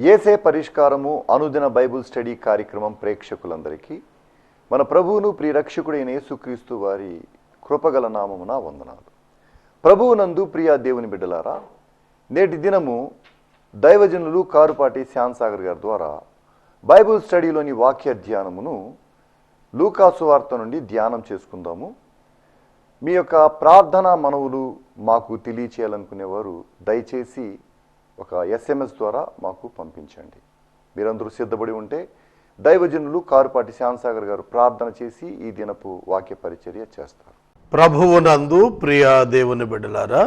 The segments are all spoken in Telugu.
యేసే పరిష్కారము అనుదిన బైబుల్ స్టడీ కార్యక్రమం ప్రేక్షకులందరికీ మన ప్రభువును ప్రియరక్షకుడైన యేసుక్రీస్తు వారి కృపగల నామమున వందనాలు. ప్రభువునందు ప్రియ దేవుని బిడ్డలారా, నేటి దినము దైవజనులు కారుపాటి శ్యామ్సాగర్ గారి ద్వారా బైబుల్ స్టడీలోని వాక్య ధ్యానమును లూకాసు వార్త నుండి ధ్యానం చేసుకుందాము. మీ యొక్క ప్రార్థనా మనవులు మాకు తెలియచేయాలనుకునేవారు దయచేసి ఒక SMS ద్వారా మాకు పంపించండి. మీరందరూ సిద్ధపడి ఉంటే దైవజనులు కారుపాటి శ్యామ్సాగర్ గారు ప్రార్థన చేసి ఈ దినపు వాక్య పరిచర్య చేస్తారు. ప్రభువునందు ప్రియ దేవుని బిడ్డలారా,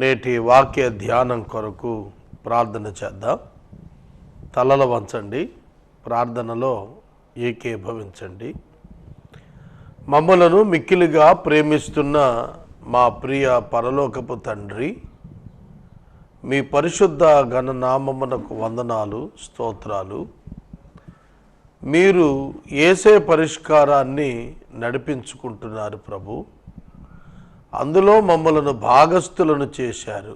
నేటి వాక్య ధ్యానం కొరకు ప్రార్థన చేద్దాం. తలలు వంచండి, ప్రార్థనలో ఏకీభవించండి. మమ్మలను మిక్కిలిగా ప్రేమిస్తున్న మా ప్రియ పరలోకపు తండ్రి, మీ పరిశుద్ధ ఘననామమునకు వందనాలు, స్తోత్రాలు. మీరు యేసే పరిష్కారాన్ని నడిపించుకుంటున్నారు ప్రభు. అందులో మమ్మలను భాగస్థులను చేశారు.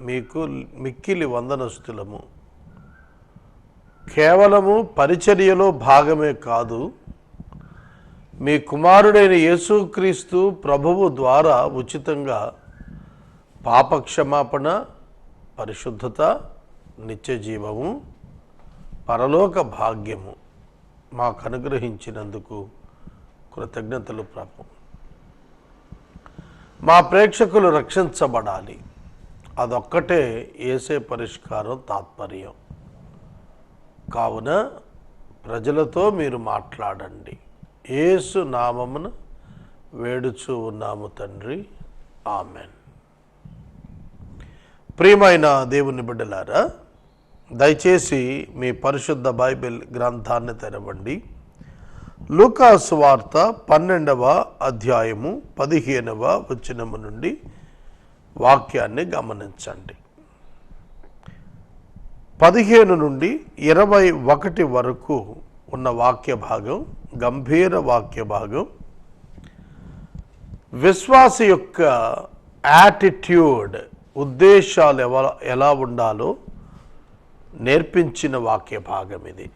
మీకు మిక్కిలి వందనస్తులము. కేవలము పరిచర్యలో భాగమే కాదు, మీ కుమారుడైన యేసుక్రీస్తు ప్రభువు ద్వారా ఉచితంగా పాపక్షమాపణ, పరిశుద్ధత, నిత్య జీవము, పరలోక భాగ్యము మాకు అనుగ్రహించినందుకు కృతజ్ఞతలు ప్రభు. మా ప్రేక్షకులు రక్షించబడాలి, అదొక్కటే యేసే పరిష్కారం తాత్పర్యం. కావున ప్రజలతో మీరు మాట్లాడండి. యేసు నామమున వేడుచూ ఉన్నాము తండ్రి, ఆమెన్. ప్రియమైన దేవుని బిడ్డలారా, దయచేసి మీ పరిశుద్ధ బైబిల్ గ్రంథాన్ని తెరవండి. లూకాసు వార్త 12వ అధ్యాయము 15వ వచనము నుండి వాక్యాన్ని గమనించండి. 15 నుండి 21 వరకు ఉన్న వాక్య భాగం గంభీర వాక్య భాగం. విశ్వాస యొక్క యాటిట్యూడ్, ఉద్దేశాలు ఎలా ఉండాలో నేర్పించిన వాక్య భాగం ఇది.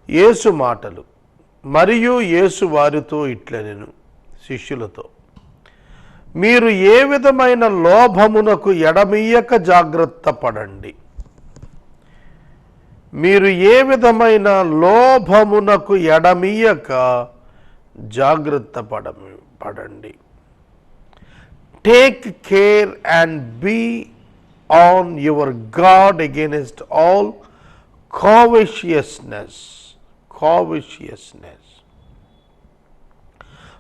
యేసు మాటలు. మరియు యేసు వారితో ఇట్లనెను, శిష్యులతో, మీరు ఏ విధమైన లోభమునకు ఎడమియ్యక జాగ్రత్త పడండి. మీరు ఏ విధమైన లోభమునకు ఎడమియ్యక జాగ్రత్త పడండి. Take care and be on your guard against all covetousness.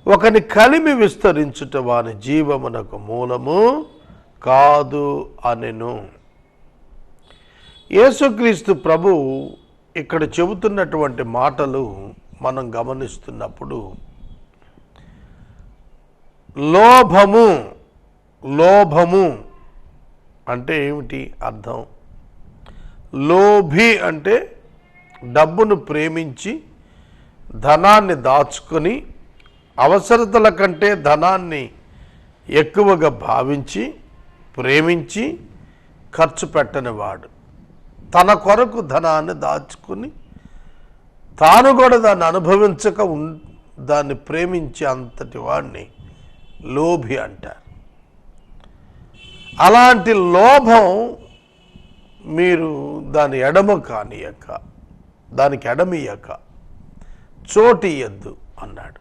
ఒకని కలిమి విస్తరించుట వాని జీవమునకు మూలము కాదు అనెను. యేసుక్రీస్తు ప్రభు ఇక్కడ చెబుతున్నటువంటి మాటలు మనం గమనిస్తున్నప్పుడు, లోభము అంటే ఏమిటి అర్థం? లోభి అంటే డబ్బును ప్రేమించి ధనాన్ని దాచుకొని అవసరతల కంటే ధనాన్ని ఎక్కువగా భావించి ప్రేమించి ఖర్చు పెట్టనివాడు. తన కొరకు ధనాన్ని దాచుకుని తాను కూడా దాన్ని అనుభవించక దాన్ని ప్రేమించే అంతటి వాడిని లోభి అంటారు. అలాంటి లోభం మీరు దాని దానికి ఎడమియక చోటియద్దు అన్నాడు.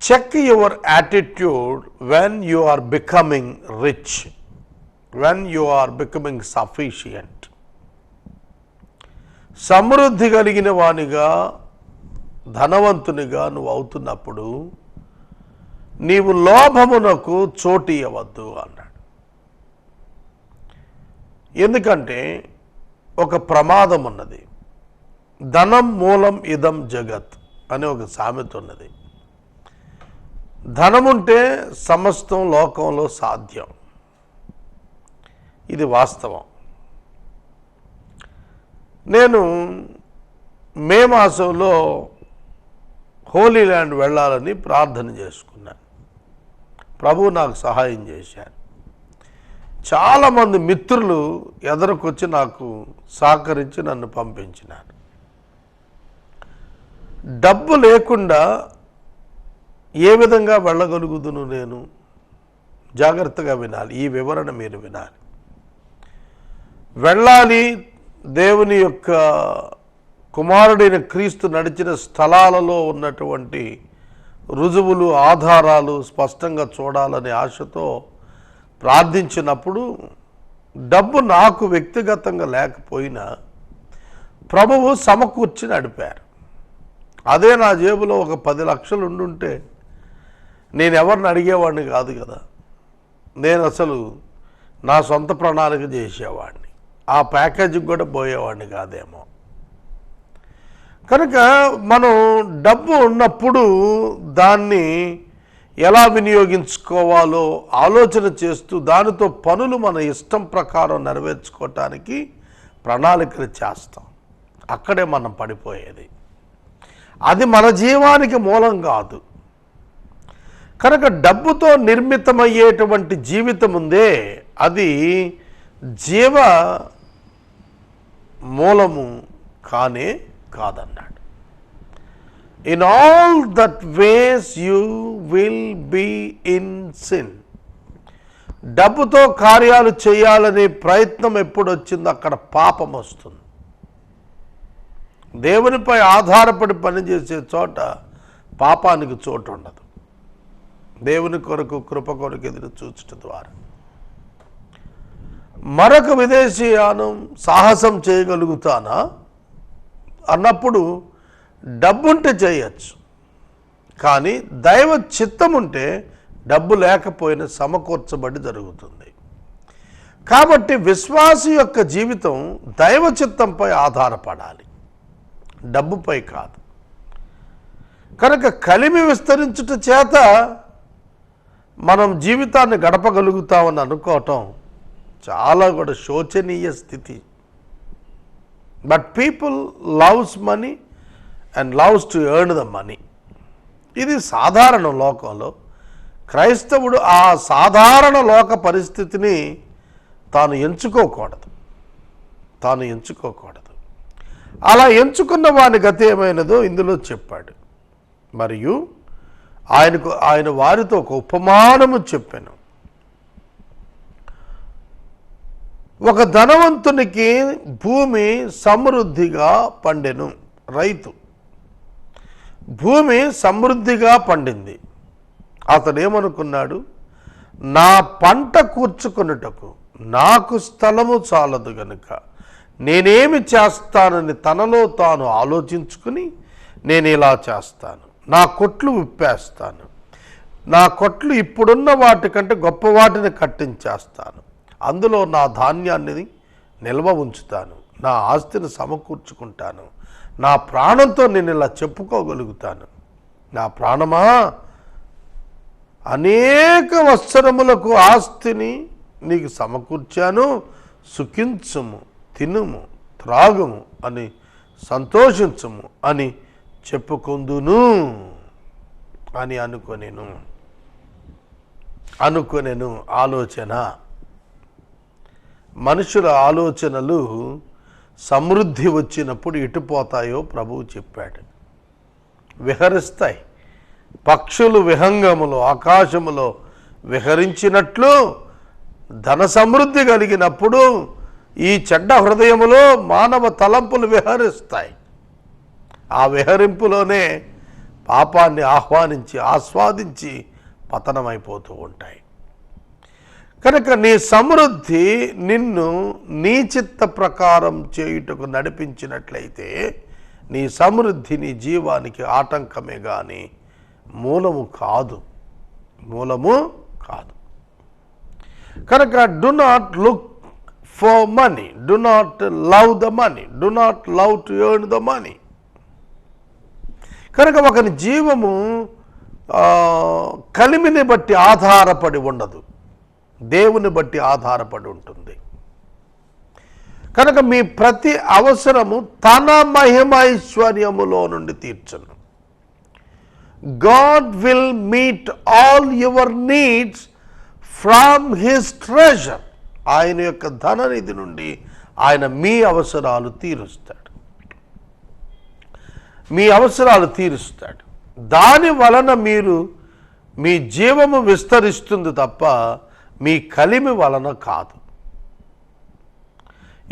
Check your attitude when you are becoming rich, when you are becoming sufficient. సమృద్ధి కలిగిన వానిగా, ధనవంతునిగా నువ్వు అవుతున్నప్పుడు నీవు లోభమునకు చోటు ఇవ్వద్దు అన్నాడు. ఎందుకంటే ఒక ప్రమాదం ఉన్నది. ధనం మూలం ఇదం జగత్ అనే ఒక సామెత ఉన్నది. ధనముంటే సమస్తం లోకంలో సాధ్యం. ఇది వాస్తవం. నేను మే మాసంలో హోలీ ల్యాండ్ వెళ్ళాలని ప్రార్థన చేసుకున్నాను. ప్రభువు నాకు సహాయం చేశారు. చాలామంది మిత్రులు ఎదురుకొచ్చి నాకు సహకరించి నన్ను పంపించినారు. డబ్బు లేకుండా ఏ విధంగా వెళ్ళగలుగుదును నేను? జాగ్రత్తగా వినాలి, ఈ వివరణ మీరు వినాలి. వెళ్ళాలి, దేవుని యొక్క కుమారుడైన క్రీస్తు నడిచిన స్థలాలలో ఉన్నటువంటి రుజువులు, ఆధారాలు స్పష్టంగా చూడాలనే ఆశతో ప్రార్థించినప్పుడు డబ్బు నాకు వ్యక్తిగతంగా లేకపోయినా ప్రభువు సమకూర్చి నడిపారు. అదే నా జేబులో ఒక 10 లక్షలు ఉండుంటే నేను ఎవరిని అడిగేవాడిని కాదు కదా. నేను అసలు నా సొంత ప్రణాళిక చేసేవాడిని, ఆ ప్యాకేజీకి కూడా పోయేవాడిని కాదేమో. కనుక మనం డబ్బు ఉన్నప్పుడు దాన్ని ఎలా వినియోగించుకోవాలో ఆలోచన చేస్తూ దానితో పనులు మన ఇష్టం ప్రకారం నెరవేర్చుకోవటానికి ప్రణాళికలు చేస్తాం. అక్కడే మనం పడిపోయేది. అది మన జీవానికి మూలం కాదు. కనుక డబ్బుతో నిర్మితమయ్యేటువంటి జీవితం ఉందే, అది జీవ మూలము కానే కాదన్నాడు. In all that ways you will be in sin. డబ్బుతో కార్యాలు చేయాలనే ప్రయత్నం ఎప్పుడు వచ్చిందో అక్కడ పాపం వస్తుంది. దేవునిపై ఆధారపడి పనిచేసే చోట పాపానికి చోటు ఉండదు. దేవుని కొరకు, కృప కొరకు ఎదురు చూచడం ద్వారా మరొక విదేశీయానం సాహసం చేయగలుగుతానా అన్నప్పుడు డబ్బుంటే చేయొచ్చు, కానీ దైవ చిత్తం ఉంటే డబ్బు లేకపోయినా సమకూర్చబడి జరుగుతుంది. కాబట్టి విశ్వాసి యొక్క జీవితం దైవ చిత్తంపై ఆధారపడాలి, డబ్బుపై కాదు. కనుక కలిమి విస్తరించుట చేత మనం జీవితాన్ని గడపగలుగుతామని అనుకోవటం చాలా కూడా శోచనీయ స్థితి. But people loves money and loves to earn the money. ఇది సాధారణ లోకంలో. క్రైస్తవుడు ఆ సాధారణ లోక పరిస్థితిని తాను ఎంచుకోకూడదు. అలా ఎంచుకున్న వాని గతి ఏమైనదో ఇందులో చెప్పాడు. మరియు ఆయన వారితో ఒక ఉపమానము చెప్పాను. ఒక ధనవంతునికి భూమి సమృద్ధిగా పండెను. రైతు భూమి సమృద్ధిగా పండింది. అతడు ఏమనుకున్నాడు, నా పంట కూర్చుకొనుటకు నాకు స్థలము చాలదు గనుక నేనేమి చేస్తానని తనలో తాను ఆలోచించుకుని, నేను ఇలా చేస్తాను, నా కొట్లు విప్పేస్తాను, నా కొట్లు ఇప్పుడున్న వాటికంటే గొప్ప వాటిని కట్టించేస్తాను, అందులో నా ధాన్యాన్ని నిల్వ ఉంచుతాను, నా ఆస్తిని సమకూర్చుకుంటాను, నా ప్రాణంతో నేను ఇలా చెప్పుకోగలుగుతాను, నా ప్రాణమా అనేక వత్సరములకు ఆస్తిని నీకు సమకూర్చాను, సుఖించుము, తినుము, త్రాగుము అని సంతోషించుము అని చెప్పుకుందును అని అనుకొనెను. ఆలోచన, మనుషుల ఆలోచనలు సమృద్ధి వచ్చినప్పుడు ఎటుపోతాయో ప్రభువు చెప్పాడు. విహరిస్తాయి. పక్షులు విహంగములో ఆకాశములో విహరించినట్లు ధన సమృద్ధి కలిగినప్పుడు ఈ చెడ్డ హృదయములో మానవ తలంపులు విహరిస్తాయి. ఆ విహరింపులోనే పాపాన్ని ఆహ్వానించి ఆస్వాదించి పతనమైపోతూ ఉంటాయి. కనుక నీ సమృద్ధి నిన్ను నీ చిత్త ప్రకారం చేయుటకు నడిపించినట్లయితే నీ సమృద్ధి నీ జీవానికి ఆటంకమే కానీ మూలము కాదు. కనుక do not look for money, do not love the money, do not love to earn the money. కనుక ఒకని జీవము కలిమిని బట్టి ఆధారపడి ఉండదు, దేవుని బట్టి ఆధారపడి ఉంటుంది. కనుక మీ ప్రతి అవసరము తన మహిమైశ్వర్యములో నుండి తీర్చును. God will meet all your needs from his treasure. ఆయన యొక్క ధననిధి నుండి ఆయన మీ అవసరాలు తీరుస్తాడు. మీ అవసరాలు తీరుస్తాడు. దాని వలన మీ జీవము విస్తరిస్తుంది తప్ప మీ కలిమి వలన కాదు.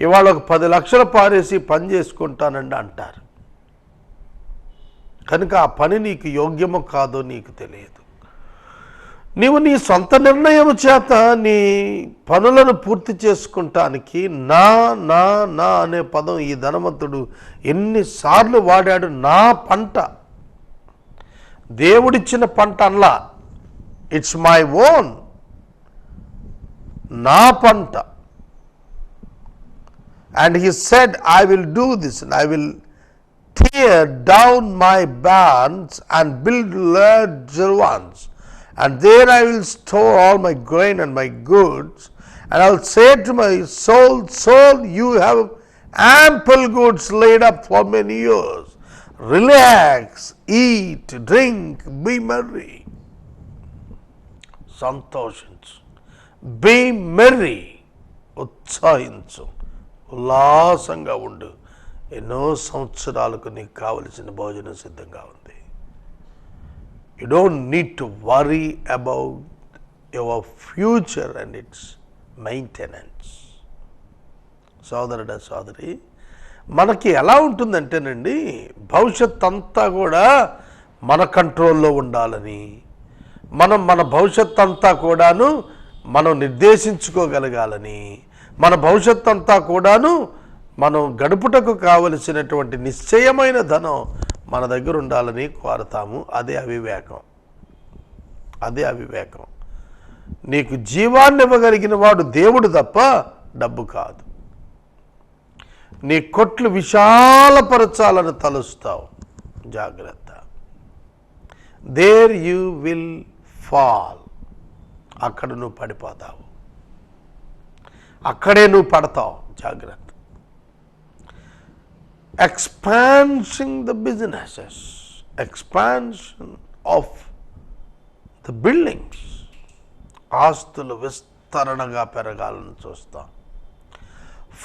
ఇవాళ ఒక 10 లక్షలు పారేసి పని చేసుకుంటానండి అంటారు. కనుక ఆ పని నీకు యోగ్యమో కాదో నీకు తెలియదు. నీవు నీ సొంత నిర్ణయం చేత నీ పనులను పూర్తి చేసుకుంటానికి నా నా నా అనే పదం ఈ ధనవంతుడు ఎన్నిసార్లు వాడాడు. నా పంట, దేవుడిచ్చిన పంట అనలా, ఇట్స్ మై ఓన్, నా పంట. And he said, I will do this, and I will tear down my barns and build larger ones, and there I will store all my grain and my goods, and I will say to my soul, soul, you have ample goods laid up for many years. Relax, eat, drink, be merry. సంతోషించు, be merry, ఉత్సాహించు, ఉల్లాసంగా ఉండు. ఎన్నో సంవత్సరాలకు నీకు కావలసిన భోజనం సిద్ధంగా ఉంది. You don't need to worry about your future and it's maintenance. సోదరుడా, సోదరి, మనకి ఎలా ఉంటుందంటేనండి, భవిష్యత్ అంతా కూడా మన కంట్రోల్లో ఉండాలని, మన భవిష్యత్ అంతా కూడాను మనం నిర్దేశించుకోగలగాలని, మన భవిష్యత్ అంతా కూడాను మనం గడుపుటకు కావలసినటువంటి నిశ్చయమైన ధనం మన దగ్గర ఉండాలని కోరతాము. అదే అవివేకం. అదే అవివేకం. నీకు జీవాన్ని ఇవ్వగలిగిన వాడు దేవుడు తప్ప డబ్బు కాదు. నీ కొట్లు విశాలపరచాలని తలుస్తావు, జాగ్రత్త. There you will fall. అక్కడ నువ్వు పడిపోతావు, అక్కడే నువ్వు పడతావు, జాగ్రత్త. Expansion the businesses, expansion of the buildings, ఆస్తులు విస్తరణగా పెరగాలని చూస్తాం.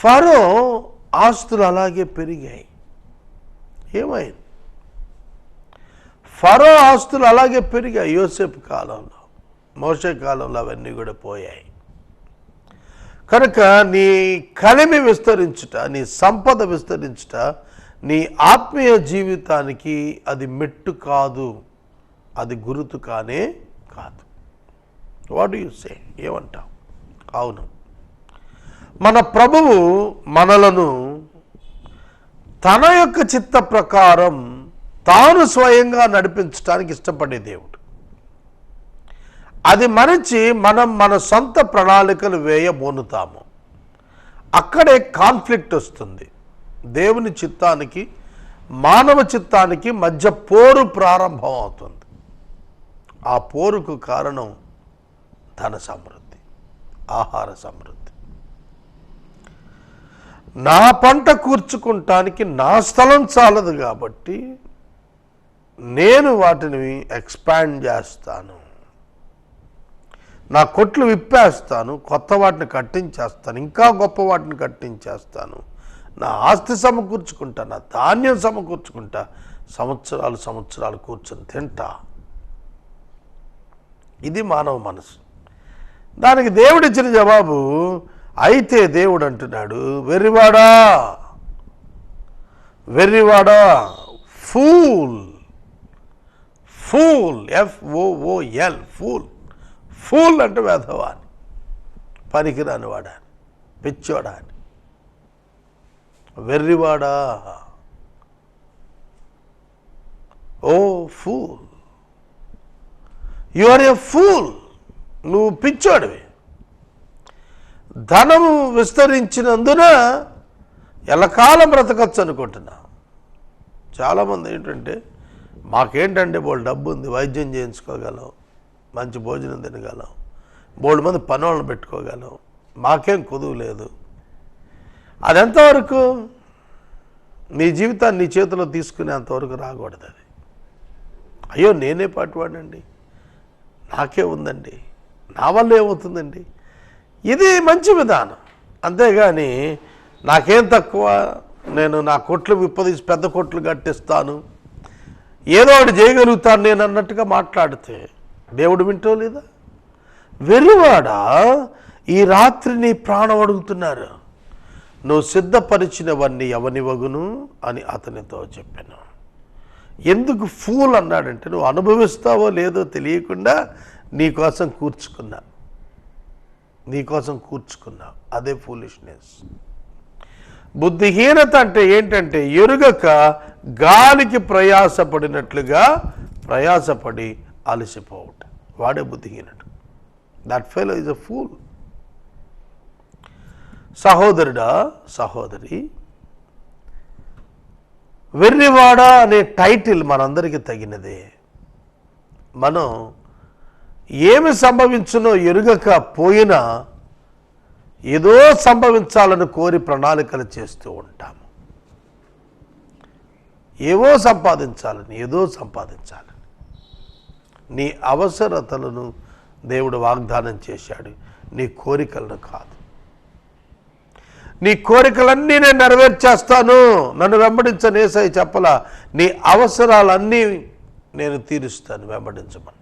ఫరో ఆస్తులు అలాగే పెరిగాయి. ఏమైంది? ఫరో ఆస్తులు అలాగే పెరిగాయి. యోసేపు కాలంలో, మోషే కాలంలో అవన్నీ కూడా పోయాయి. కనుక నీ కలిమి విస్తరించుట, నీ సంపద విస్తరించుట నీ ఆత్మీయ జీవితానికి అది మెట్టు కాదు, అది గురుతు కానే కాదు. What do you say? ఏమంటావు? అవును, మన ప్రభువు మనలను తన యొక్క చిత్త ప్రకారం తాను స్వయంగా నడిపించడానికి ఇష్టపడే దేవుడు. అది మరచి మనం మన సొంత ప్రణాళికలు వేయబోనుతాము. అక్కడే కాన్ఫ్లిక్ట్ వస్తుంది. దేవుని చిత్తానికి మానవ చిత్తానికి మధ్య పోరు ప్రారంభం అవుతుంది. ఆ పోరుకు కారణం ధన సమృద్ధి, ఆహార సమృద్ధి. నా పంట కూర్చుకుంటానికి నా స్థలం చాలదు కాబట్టి నేను వాటిని ఎక్స్పాండ్ చేస్తాను, నా కొట్లు విప్పేస్తాను, కొత్త వాటిని కట్టించేస్తాను, ఇంకా గొప్ప వాటిని కట్టించేస్తాను, నా ఆస్తి సమకూర్చుకుంటా, నా ధాన్యం సమకూర్చుకుంటా, సంవత్సరాలు సంవత్సరాలు కూర్చొని తింటా. ఇది మానవ మనసు. దానికి దేవుడిచ్చిన జవాబు, అయితే దేవుడు అంటున్నాడు, వెర్రివాడా, వెర్రివాడా, fool, fool, FOOL, fool. Fool అంటే వేధవాని, పనికిరాని వాడాని, పిచ్చోడాని. వెర్రివాడా, ఓ fool, you are a fool. నువ్వు పిచ్చోడివి. ధనము విస్తరించినందున ఎల్లకాలం బ్రతకచ్చు అనుకుంటున్నా. చాలామంది ఏంటంటే, మాకేంటంటే బోల్డ్ డబ్బు ఉంది, వైద్యం చేయించుకోగలం, మంచి భోజనం తినగలం, బోల్డ్ మంది పనులను పెట్టుకోగలం, మాకేం కుదువు లేదు. అది ఎంతవరకు నీ జీవితాన్ని నీ చేతిలో తీసుకునేంతవరకు రాకూడదు. అది అయ్యో నేనే పాటువాడండి, నాకే ఉందండి, నా వల్ల ఏమవుతుందండి, ఇది మంచి విధానం. అంతేగాని నాకేం తక్కువ, నేను నా కొట్లు విప్పదీసి పెద్ద కొట్లు కట్టిస్తాను, ఏదో ఒకటి చేయగలుగుతాను నేను అన్నట్టుగా మాట్లాడితే దేవుడు వింటో లేదా? వెర్రివాడా, ఈ రాత్రి నీ ప్రాణం అడుగుతున్నారు, నువ్వు సిద్ధపరిచినవన్నీ ఎవనివగును అని అతనితో చెప్పాను. ఎందుకు ఫూల్ అన్నాడంటే, నువ్వు అనుభవిస్తావో లేదో తెలియకుండా నీకోసం కూర్చుకున్నా, అదే ఫూలిష్నెస్. బుద్ధిహీనత అంటే ఏంటంటే, ఎరుగక గాలికి ప్రయాసపడి అలసిపోవుట, వాడే బుద్ధిహీనుడు. That fellow is a fool. సహోదరుడా, సహోదరి, వెర్రివాడా అనే టైటిల్ మనందరికీ తగినదే. మనం ఏమి సంభవించునో ఎరుగక పోయినా ఏదో సంభవించాలని కోరి ప్రణాళికలు చేస్తూ ఉంటాము. ఏదో సంపాదించాలని. నీ అవసరతలను దేవుడు వాగ్దానం చేశాడు, నీ కోరికలను కాదు. నీ కోరికలన్నీ నేను నెరవేర్చేస్తాను, నన్ను వెంబడించని యేసయ్య చెప్పలా. నీ అవసరాలన్నీ నేను తీరుస్తాను, వెంబడించమన్నాడు.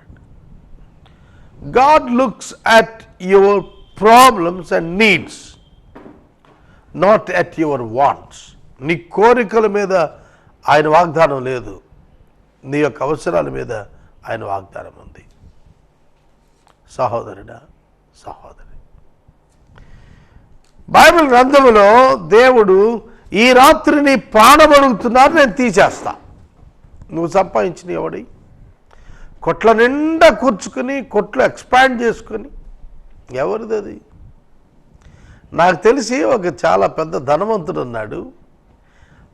God looks at your problems and needs, not at your wants. నీ కోరికల మీద ఆయన వాగ్దానం లేదు, నీ యొక్క అవసరాల మీద ఆయన వాగ్దానం ఉంది. సహోదరుడా, సహోదరి, బైబిల్ గ్రంథములో దేవుడు ఈ రాత్రి నీ ప్రాణం అడుగుతున్నారు, నేను తీసేస్తా. నువ్వు సంపాదించిన ఎవడి కొట్ల నిండా కూర్చుకుని, కొట్లు ఎక్స్పాండ్ చేసుకొని, ఎవరిది అది? నాకు తెలిసి ఒక చాలా పెద్ద ధనవంతుడు ఉన్నాడు.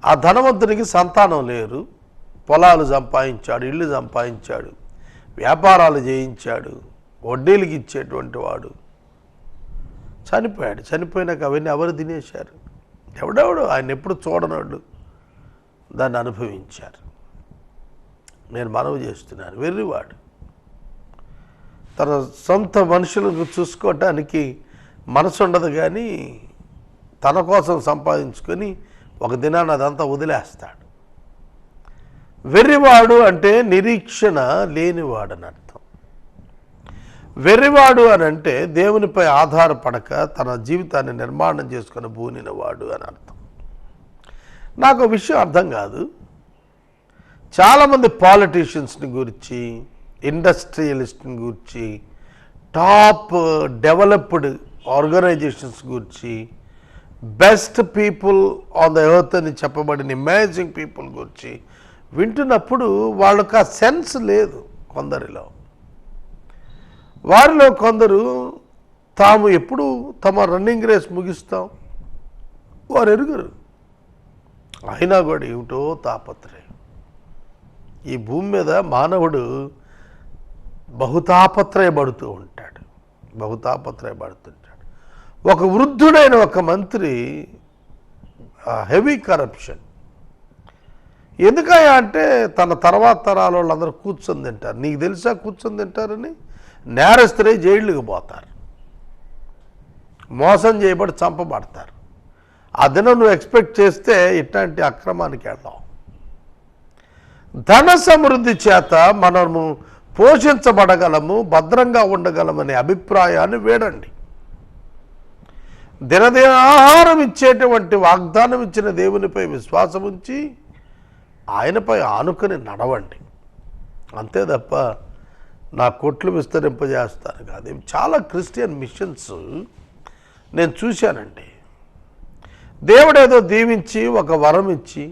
ఆ ధనవంతునికి సంతానం లేరు. పొలాలు సంపాదించాడు, ఇళ్ళు సంపాదించాడు, వ్యాపారాలు చేయించాడు, వడ్డీలకి ఇచ్చేటువంటి వాడు. చనిపోయాడు. చనిపోయినాక అవన్నీ ఎవరు తినేశారు? ఎవడెవడు ఆయన ఎప్పుడు చూడనోళ్ళు దాన్ని అనుభవించారు. నేను మనవి చేస్తున్నాను, వెర్రివాడు. తన సొంత మనుషులను చూసుకోవటానికి మనసు ఉండదు, కానీ తన కోసం సంపాదించుకొని ఒక దినాన్ని అదంతా వదిలేస్తాడు. వెర్రివాడు అంటే నిరీక్షణ లేనివాడని అర్థం. వెర్రివాడు అని అంటే దేవునిపై ఆధారపడక తన జీవితాన్ని నిర్మాణం చేసుకుని బూనినవాడు అని అర్థం. నాకు విషయం అర్థం కాదు. చాలామంది పాలిటీషియన్స్ని గురించి, ఇండస్ట్రియలిస్ట్ని గురించి, టాప్ డెవలప్డ్ ఆర్గనైజేషన్స్ గురించి, best people on the earth అని చెప్పబడిన అమేజింగ్ పీపుల్ గురించి వింటున్నప్పుడు వాళ్ళకు ఆ సెన్స్ లేదు కొందరిలో. వారిలో కొందరు తాము ఎప్పుడు తమ రన్నింగ్ రేస్ ముగిస్తాం వారు ఎరుగరు. అయినా కూడా ఏమిటో తాపత్రయం. ఈ భూమి మీద మానవుడు బహుతాపత్రయపడుతుంటాడు. ఒక వృద్ధుడైన ఒక మంత్రి హెవీ కరప్షన్. ఎందుకయ్యా అంటే తన తర్వాత తరాల వాళ్ళందరూ కూర్చొని తింటారు. నీకు తెలుసా కూర్చొని తింటారని? నేరస్తులై జైళ్ళకి పోతారు, మోసం చేయబడి చంపబడతారు. ఆ దినం నువ్వు ఎక్స్పెక్ట్ చేస్తే ఇట్లాంటి అక్రమానికి వెళ్ళాం. ధన సమృద్ధి చేత మనము పోషించబడగలము, భద్రంగా ఉండగలమనే అభిప్రాయాన్ని వేడండి. దినదిన ఆహారం ఇచ్చేటువంటి వాగ్దానం ఇచ్చిన దేవునిపై విశ్వాసం ఉంచి ఆయనపై ఆనుకొని నడవండి. అంతే తప్ప నా కొట్లు విస్తరింపజేస్తాను కాదు. చాలా క్రిస్టియన్ మిషన్స్ నేను చూశానండి. దేవుడేదో దీవించి ఒక వరం ఇచ్చి,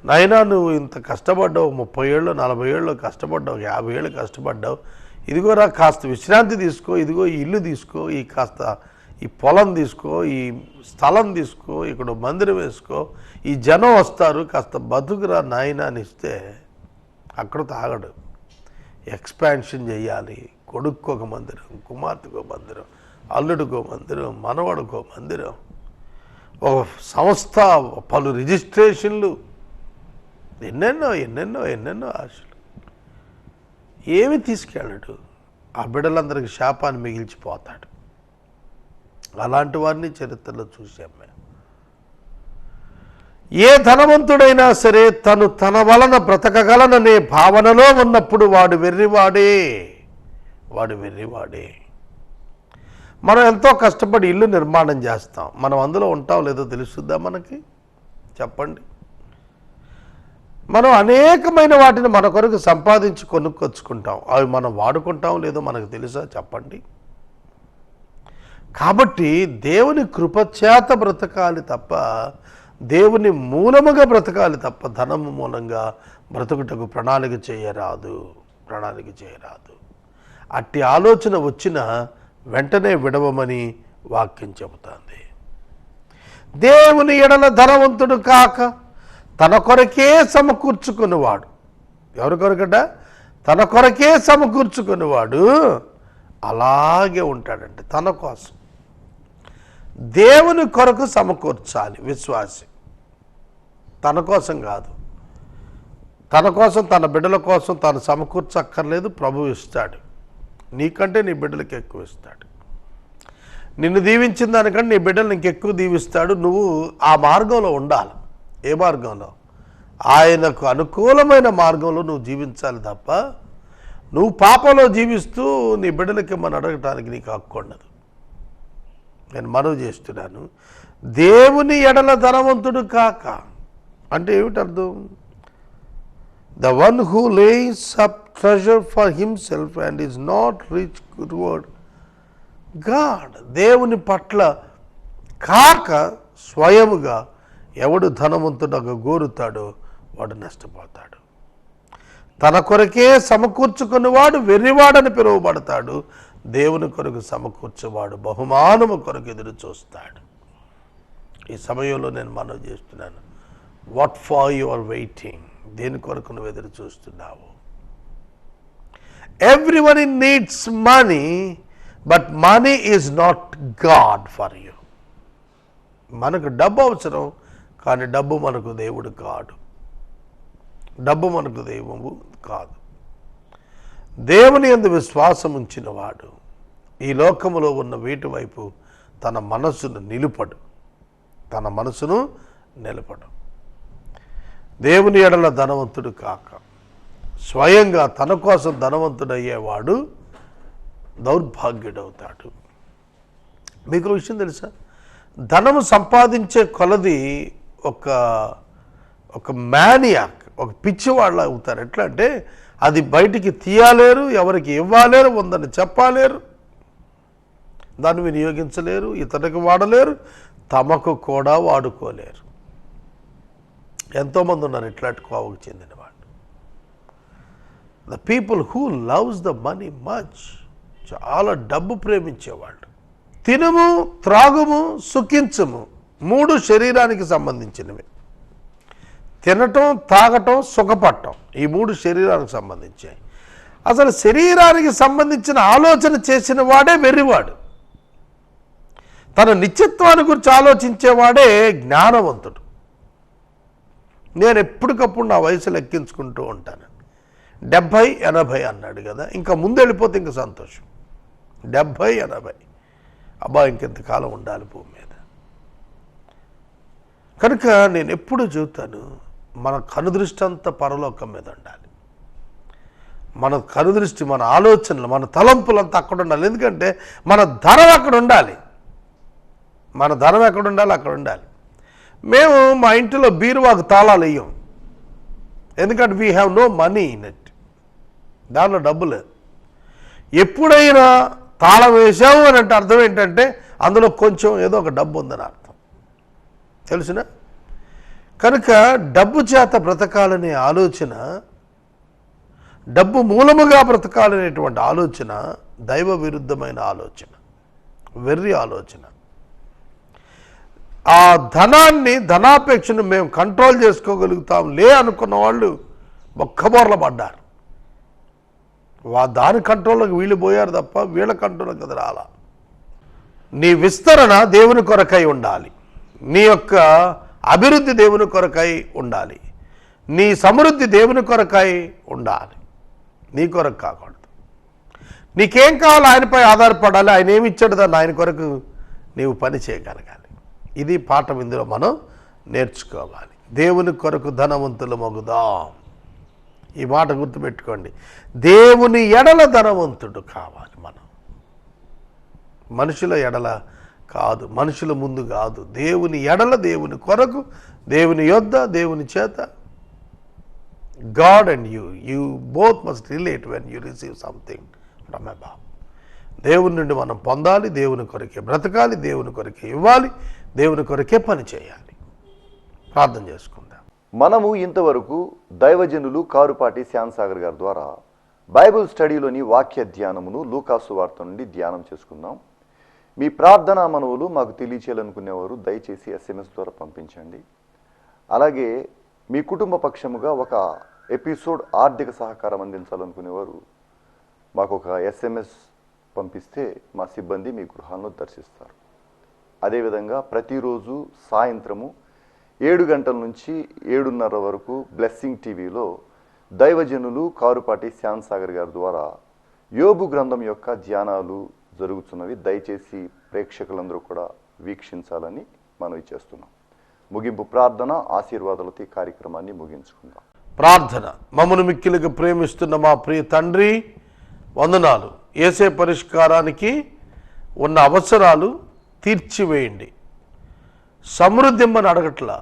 నైనా నువ్వు ఇంత కష్టపడ్డావు, 30 ఏళ్ళు 40 ఏళ్ళు కష్టపడ్డావు, 50 ఏళ్ళు కష్టపడ్డావు, ఇదిగోరా కాస్త విశ్రాంతి తీసుకో, ఇదిగో ఈ ఇల్లు తీసుకో, ఈ పొలం తీసుకో, ఈ స్థలం తీసుకో, ఇక్కడ మందిరం వేసుకో, ఈ జనం వస్తారు, కాస్త బతుకురా నాయనా అని ఇస్తే అక్కడ తాగడు. ఎక్స్పాన్షన్ చేయాలి. కొడుకు ఒక మందిరం, కుమార్తెకో మందిరం, అల్లుడికో మందిరం, మనవడికో మందిరం, ఒక సంస్థ, పలు రిజిస్ట్రేషన్లు, ఎన్నెన్నో ఆశలు. ఏమి తీసుకెళ్ళడు. ఆ బిడ్డలందరికీ శాపాన్ని మిగిల్చిపోతాడు. అలాంటి వారిని చరిత్రలో చూసాం మేము. ఏ ధనవంతుడైనా సరే తన వలన బ్రతకగలననే భావనలో ఉన్నప్పుడు వాడు వెర్రివాడే. మనం ఎంతో కష్టపడి ఇల్లు నిర్మాణం చేస్తాం. మనం అందులో ఉంటాం లేదో తెలుస్తుందా మనకి? చెప్పండి. మనం అనేకమైన వాటిని మన కొరకు సంపాదించి కొనుక్కొచ్చుకుంటాం. అవి మనం వాడుకుంటాం లేదో మనకు తెలుసా? చెప్పండి. కాబట్టి దేవుని కృపచేత బ్రతకాలి తప్ప, దేవుని మూలముగా బ్రతకాలి తప్ప, ధనము మూలంగా బ్రతుకుటకు ప్రణాళిక చేయరాదు. అట్టి ఆలోచన వచ్చిన వెంటనే విడవమని వాక్యం చెబుతుంది. దేవుని ఎడల ధనవంతుడు కాక తన కొరకే సమకూర్చుకునేవాడు. ఎవరి కొరకట? తన కొరకే సమకూర్చుకునేవాడు అలాగే ఉంటాడంటే తన కోసం. దేవుని కొరకు సమకూర్చాలి విశ్వాసి, తన కోసం కాదు. తన కోసం, తన బిడ్డల కోసం తాను సమకూర్చక్కర్లేదు. ప్రభువు ఇస్తాడు. నీకంటే నీ బిడ్డలకి ఎక్కువ ఇస్తాడు. నిన్ను దీవించిన దానికంటే నీ బిడ్డలు ఇంకెక్కువ దీవిస్తాడు. నువ్వు ఆ మార్గంలో ఉండాలి. ఏ మార్గంలో? ఆయనకు అనుకూలమైన మార్గంలో నువ్వు జీవించాలి తప్ప నువ్వు పాపంలో జీవిస్తూ నీ బిడ్డలకి మనం అడగటానికి నీకు హక్కు ఉండదు. నేను మనవి చేస్తున్నాను. దేవుని ఎడల ధనవంతుడు కాక అంటే ఏమిటి అర్థం? The one who lays up treasure for himself and is not rich toward God. దేవుని పట్ల కాక స్వయముగా ఎవడు ధనవంతుడగా గోరుతాడో వాడు నష్టపోతాడు. తన కొరకే సమకూర్చుకున్నవాడు వెర్రివాడని పిలువబడతాడు. దేవుని కొరకు సమకూర్చేవాడు బహుమానము కొరకు ఎదురు చూస్తాడు. ఈ సమయంలో నేను మనవి చేస్తున్నాను. What for you are waiting? దేని కొరకు నువ్వు ఎదురు చూస్తున్నావు? Everyone needs money, but money is not God for you. మనకు డబ్బు అవసరం, కానీ డబ్బు మనకు దేవుడు కాదు. డబ్బు మనకు దైవము కాదు. దేవుని యందు విశ్వాసం ఉంచిన వాడు ఈ లోకములో ఉన్న వీటి వైపు తన మనసును నిలపడు. దేవుని ఎడల ధనవంతుడు కాక స్వయంగా తన కోసం ధనవంతుడయ్యేవాడు దౌర్భాగ్యుడవుతాడు. మీకు విషయం తెలుసా? ధనము సంపాదించే కొలది ఒక మ్యానియాక్, ఒక పిచ్చివాళ్ళ అవుతారు. ఎట్లా అంటే అది బయటికి తీయలేరు, ఎవరికి ఇవ్వలేరు, ఉందని చెప్పలేరు, దాన్ని వినియోగించలేరు, ఇతరులకు వాడలేరు, తమకు కూడా వాడుకోలేరు. ఎంతోమంది ఉన్నారు ఇట్లాంటి కోవకు చెందిన వాళ్ళు. The people who loves the money much, చాలా డబ్బు ప్రేమించేవాళ్ళు. తినుము, త్రాగుము, సుఖించుము, 3 శరీరానికి సంబంధించినవి. తినటం, తాగటం, సుఖపడటం, ఈ 3 శరీరానికి సంబంధించాయి. అసలు శరీరానికి సంబంధించిన ఆలోచన చేసిన వాడే వెర్రివాడు. తన నిత్యత్వాన్ని గురించి ఆలోచించేవాడే జ్ఞానవంతుడు. నేను ఎప్పటికప్పుడు నా వయసు లెక్కించుకుంటూ ఉంటాను. 70, 80 అన్నాడు కదా, ఇంకా ముందు వెళ్ళిపోతే ఇంకా సంతోషం. 70, 80, అబ్బా ఇంకెంతకాలం ఉండాలి భూమి మీద. కనుక నేను ఎప్పుడు చెబుతాను, మన కనుదృష్టి అంతా పరలోకం మీద ఉండాలి. మన కనుదృష్టి, మన ఆలోచనలు, మన తలంపులంతా అక్కడ ఉండాలి. ఎందుకంటే మన ధనం అక్కడ ఉండాలి. మన ధనం ఎక్కడ ఉండాలి? అక్కడ ఉండాలి. మేము మా ఇంటిలో బీరువాకు తాళాలు వేయం. ఎందుకంటే we have no money in it. దానిలో డబ్బు లేదు. ఎప్పుడైనా తాళం వేసాము అని అంటే అర్థం ఏంటంటే అందులో కొంచెం ఏదో ఒక డబ్బు ఉందని అర్థం. తెలుసునా? కనుక డబ్బు చేత బ్రతకాలనే ఆలోచన, డబ్బు మూలముగా బ్రతకాలనేటువంటి ఆలోచన దైవ విరుద్ధమైన ఆలోచన, వెర్రి ఆలోచన. ఆ ధనాన్ని, ధనాపేక్షను మేము కంట్రోల్ చేసుకోగలుగుతాం లే అనుకున్న వాళ్ళు బొక్కబోర్ల పడ్డారు. దాని కంట్రోల్లోకి వీళ్ళు పోయారు తప్ప వీళ్ళ కంట్రోల్లోకి అది రాలా. నీ విస్తరణ దేవుని కొరకై ఉండాలి. నీ యొక్క అభివృద్ధి దేవుని కొరకై ఉండాలి. నీ సమృద్ధి దేవుని కొరకై ఉండాలి, నీ కొరకు కాకూడదు. నీకేం కావాలో ఆయనపై ఆధారపడాలి. ఆయన ఏమి ఇచ్చాడు దాన్ని ఆయన కొరకు నీవు పని చేయగలగాలి. ఇది పాఠం ఇందులో మనం నేర్చుకోవాలి. దేవుని కొరకు ధనవంతులు మగుదాం. ఈ మాట గుర్తుపెట్టుకోండి. దేవుని ఎడల ధనవంతుడు కావాలి మనం. మనుషుల ఎడల కాదు, మనుషుల ముందు కాదు. దేవుని ఎడల, దేవుని కొరకు, దేవుని యొద్ద, దేవుని చేత. God and you both must relate when you receive something from above. దేవుని నుండి మనం పొందాలి, దేవుని కొరకే బ్రతకాలి, దేవుని కొరకే ఇవ్వాలి, దేవుని కొరకే పని చేయాలి. ప్రార్థన చేసుకుందాం. మనము ఇంతవరకు దైవజనులు కారుపాటి శ్యామ్సాగర్ గారి ద్వారా బైబిల్ స్టడీలోని వాక్య ధ్యానమును లూకాసు వార్త నుండి ధ్యానం చేసుకుందాం. మీ ప్రార్థనా మనవులు మాకు తెలియచేయాలనుకునేవారు దయచేసి SMS ద్వారా పంపించండి. అలాగే మీ కుటుంబ పక్షముగా ఒక ఎపిసోడ్ ఆర్థిక సహకారం అందించాలనుకునేవారు మాకు ఒక SMS పంపిస్తే మా సిబ్బంది మీ గృహాలను దర్శిస్తారు. అదేవిధంగా ప్రతిరోజు సాయంత్రము 7 గంటల నుంచి 7:30 వరకు బ్లెస్సింగ్ టీవీలో దైవజనులు కారుపాటి శ్యామ్సాగర్ గారి ద్వారా యోబు గ్రంథం యొక్క ధ్యానాలు జరుగుతున్నవి. దయచేసి ప్రేక్షకులందరూ కూడా వీక్షించాలని మనవి చేస్తున్నాం. ముగింపు ప్రార్థన ఆశీర్వాదాలతో ఈ కార్యక్రమాన్ని ముగించుకుందాం. ప్రార్థన. మమ్మను మిక్కిలిగా ప్రేమిస్తున్న మా ప్రియ తండ్రి, వందనాలు. యేసే పరిష్కారానికి ఉన్న అవసరాలు తీర్చివేయండి. సమృద్ధిమ్మని అడగట్లా,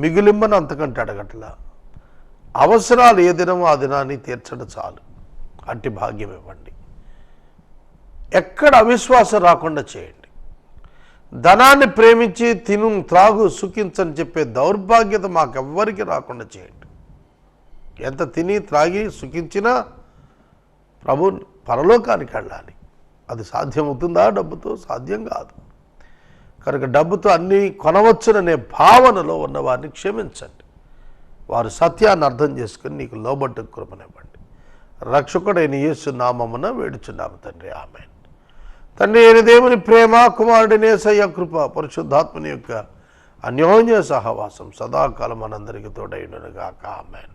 మిగులిమ్మని అంతకంటే అడగట్లా. అవసరాలు ఏ దినమో ఆ దినాన్ని తీర్చడం చాలు. అట్టి భాగ్యం ఇవ్వండి. ఎక్కడ అవిశ్వాసం రాకుండా చేయండి. ధనాన్ని ప్రేమించి తిను త్రాగు సుఖించని చెప్పే దౌర్భాగ్యత మాకెవ్వరికి రాకుండా చేయండి. ఎంత తిని త్రాగి సుఖించినా ప్రభు పరలోకానికి వెళ్ళాలి. అది సాధ్యమవుతుందా? డబ్బుతో సాధ్యం కాదు. కనుక డబ్బుతో అన్నీ కొనవచ్చుననే భావనలో ఉన్నవారిని క్షమించండి. వారు సత్యాన్ని అర్థం చేసుకుని నీకు లోబడ్డ కృపనివ్వండి. రక్షకుడైన యేసు నామమున వేడుచున్నాము తండ్రి, ఆమేన్. తండ్రి అయిన దేవుని ప్రేమ, కుమారుడిని యేసయ్య కృప, పరిశుద్ధాత్మని యొక్క అన్యోన్య సహవాసం సదాకాలం మనందరికీ తోడైనగాక, ఆమేన్.